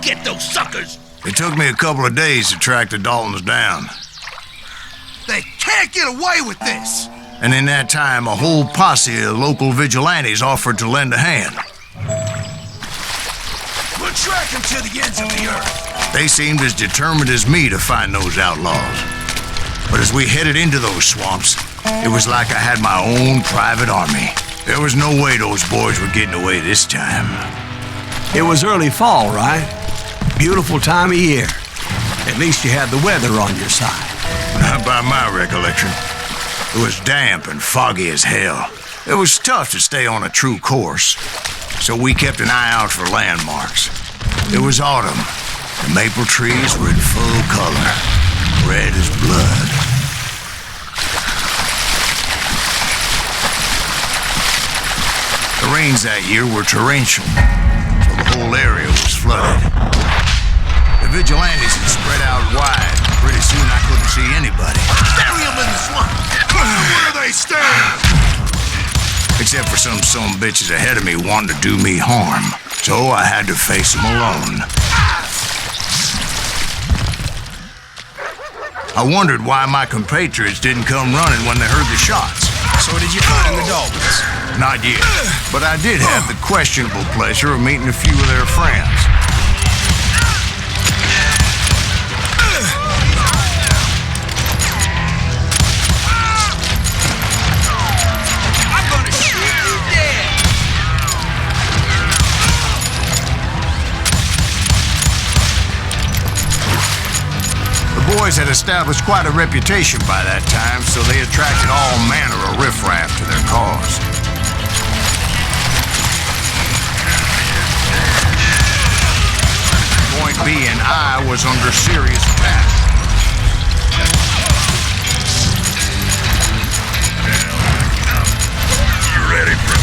get those suckers! It took me a couple of days to track the Daltons down. They can't get away with this! And in that time, a whole posse of local vigilantes offered to lend a hand. We'll track them to the ends of the earth. They seemed as determined as me to find those outlaws. But as we headed into those swamps, it was like I had my own private army. There was no way those boys were getting away this time. It was early fall, right? Beautiful time of year. At least you had the weather on your side. Not by my recollection. It was damp and foggy as hell. It was tough to stay on a true course, so we kept an eye out for landmarks. It was autumn. The maple trees were in full color, red as blood. The rains that year were torrential, so the whole area was flooded. The vigilantes had spread out wide. Pretty soon I couldn't see anybody. Bury them in the swamp! Where they stand! Except for some bitches ahead of me wanting to do me harm. So I had to face them alone. I wondered why my compatriots didn't come running when they heard the shots. So did you find the Daltons? Not yet, but I did have the questionable pleasure of meeting a few of their friends. I'm gonna shoot you dead! The boys had established quite a reputation by that time, so they attracted all manner of riffraff to their cause. Point being, I was under serious attack. You ready for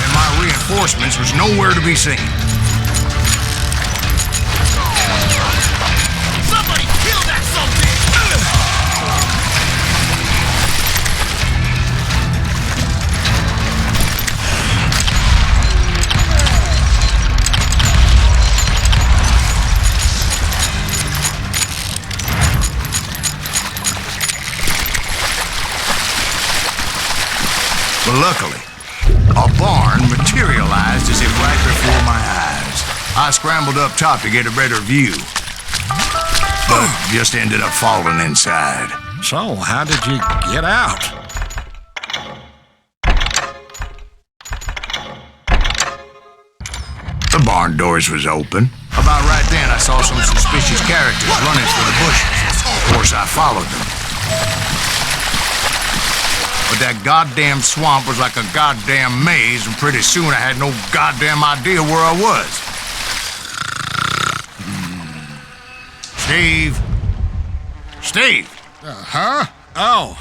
And my reinforcements was nowhere to be seen. Somebody kill that sumbitch! But luckily, a barn materialized as if right before my eyes. I scrambled up top to get a better view, but just ended up falling inside. So, how did you get out? The barn doors was open. About right then, I saw some suspicious characters running through the bushes. Of course, I followed them. But that goddamn swamp was like a goddamn maze, and pretty soon I had no goddamn idea where I was. Steve? Steve! Huh? Oh,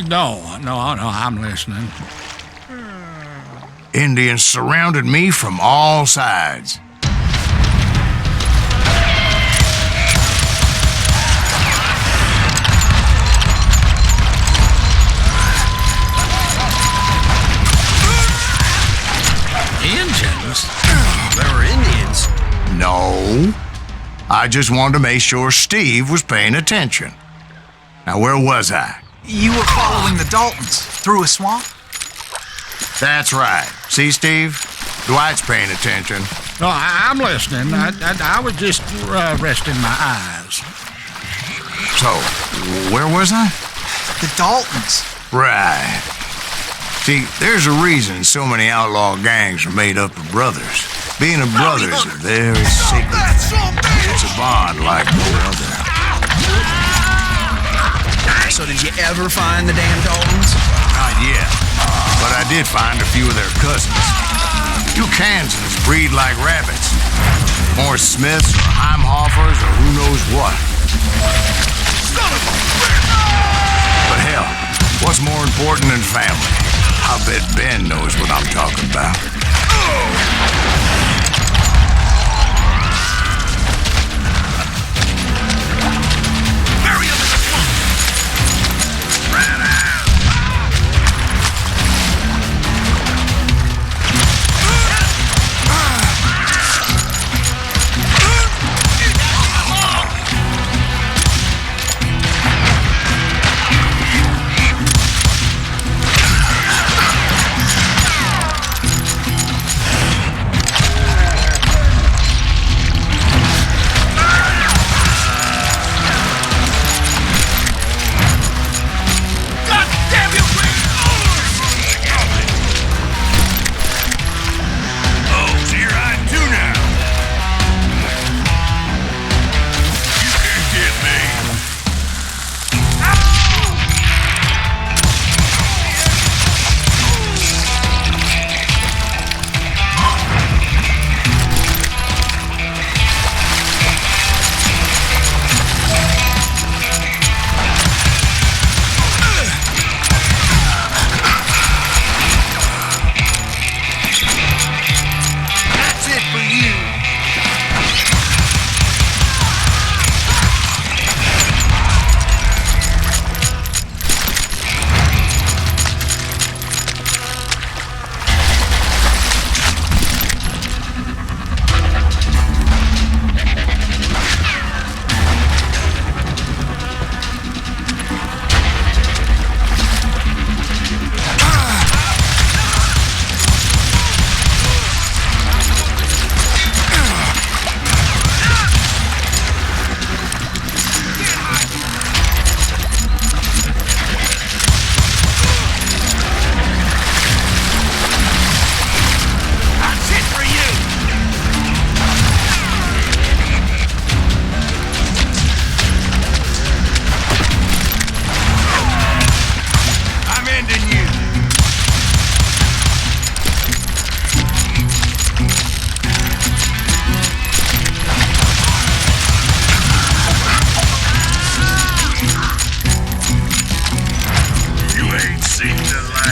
no, I'm listening. Indians surrounded me from all sides. Indians? There were Indians. No. I just wanted to make sure Steve was paying attention. Now, where was I? You were following the Daltons through a swamp? That's right. See, Steve? Dwight's paying attention. No, I'm listening. I was just resting my eyes. So, where was I? The Daltons. Right. See, there's a reason so many outlaw gangs are made up of brothers. Being a brother is a very sacred thing. It's a bond like no other. So did you ever find the damn Daltons? Not yet. But I did find a few of their cousins. You Kansans breed like rabbits. More Smiths or Heimhoffers or who knows what. But hell, what's more important than family? I bet Ben knows what I'm talking about.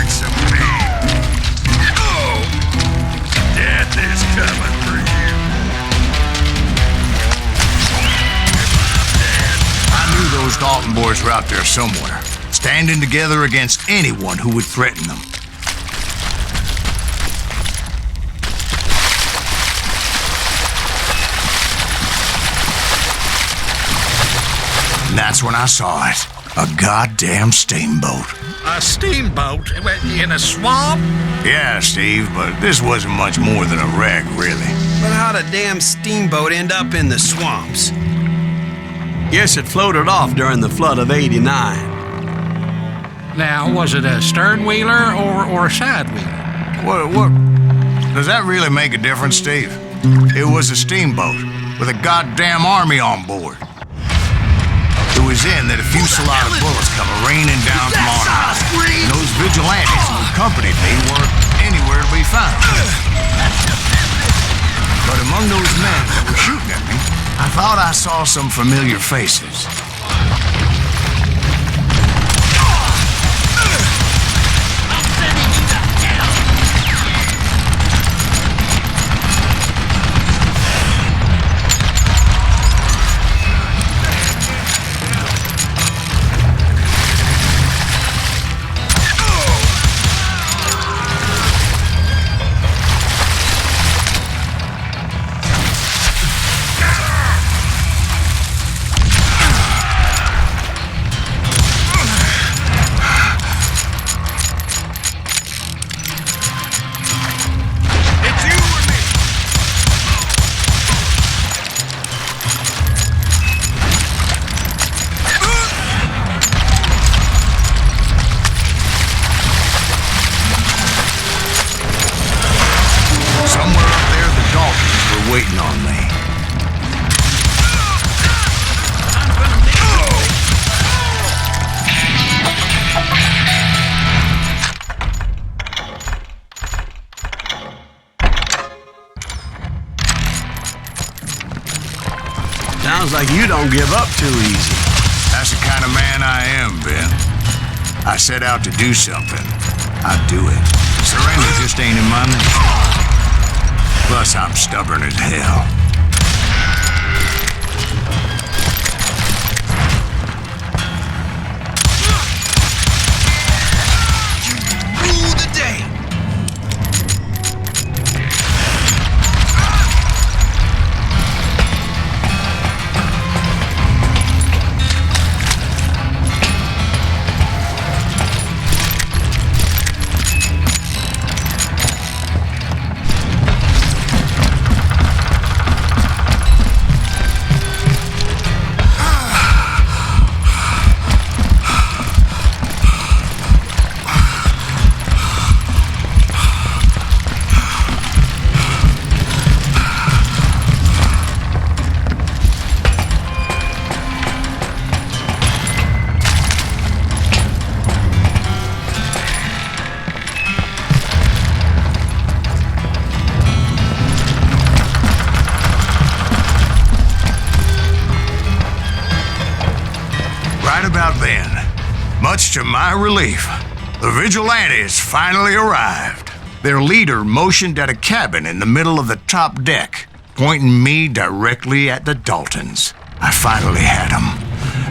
want some pain? Oh! Death is coming for you. I knew those Dalton boys were out there somewhere, standing together against anyone who would threaten them. And that's when I saw it. A goddamn steamboat. A steamboat in a swamp? Yeah, Steve, but this wasn't much more than a wreck, really. But how'd a damn steamboat end up in the swamps? Guess it floated off during the flood of '89. Now, was it a stern wheeler or a side wheeler? What? Does that really make a difference, Steve? It was a steamboat with a goddamn army on board. It was then that a fusillade of bullets come raining down from on high. And those vigilantes who accompanied me weren't anywhere to be found. But among those men that were shooting at me, I thought I saw some familiar faces. Waiting on me. Sounds like you don't give up too easy. That's the kind of man I am, Ben. I set out to do something. I do it. Surrender just ain't in my nature. Plus, I'm stubborn as hell. You rule the day. About then, much to my relief, the vigilantes finally arrived. Their leader motioned at a cabin in the middle of the top deck, pointing me directly at the Daltons. I finally had them,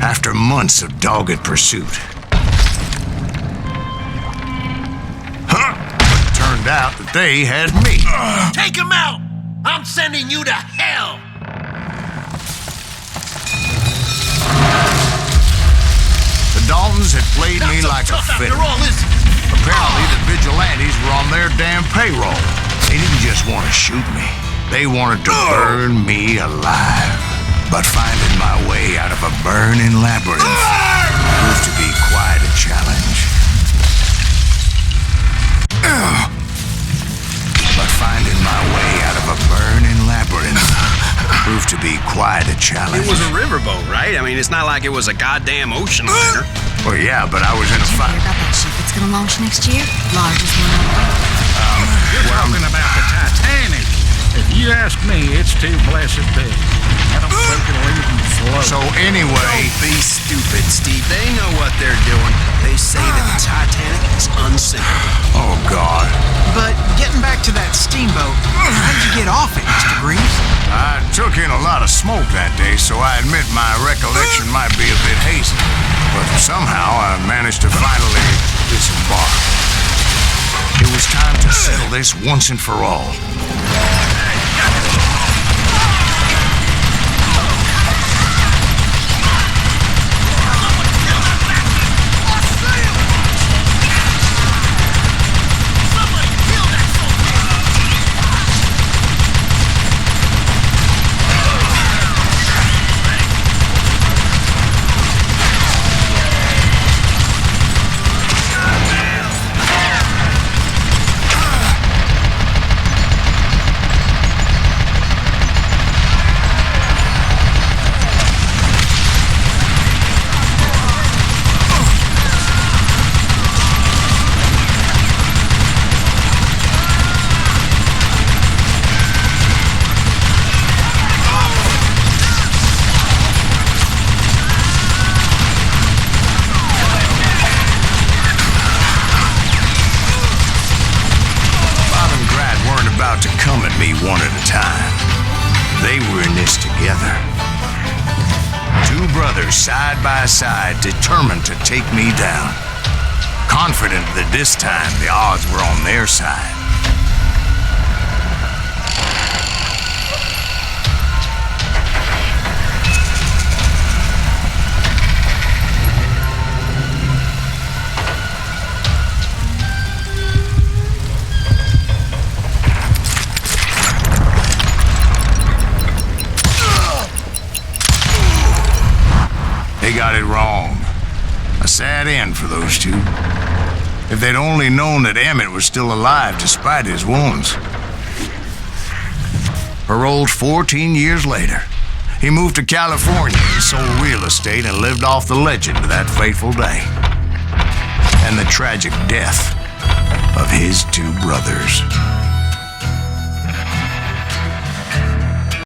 after months of dogged pursuit. But it turned out that they had me. Take him out! I'm sending you to hell! The Daltons had played me like a fiddle. Apparently, the vigilantes were on their damn payroll. They didn't just want to shoot me. They wanted to burn me alive. But finding my way out of a burning labyrinth proved to be quite a challenge. But finding my way out of a burning labyrinth proved to be quite a challenge. It was a riverboat, right? I mean, it's not like it was a goddamn ocean liner. Well, yeah, but I was in a fight. About that ship that's gonna launch next year? Largest one on the way. You're talking about the Titanic. If you ask me, it's too blessed big. I don't think it'll even float. So anyway... Don't be stupid, Steve. They know what they're doing. They say that the Titanic is unsinkable. get off it, Mr. Greaves? I took in a lot of smoke that day, so I admit my recollection might be a bit hazy. But somehow I managed to finally disembark. It was time to settle this once and for all. To come at me one at a time. They were in this together. Two brothers side by side, determined to take me down. Confident that this time the odds were on their side. They got it wrong. A sad end for those two. If they'd only known that Emmett was still alive despite his wounds. Paroled 14 years later, he moved to California and sold real estate and lived off the legend of that fateful day. And the tragic death of his two brothers.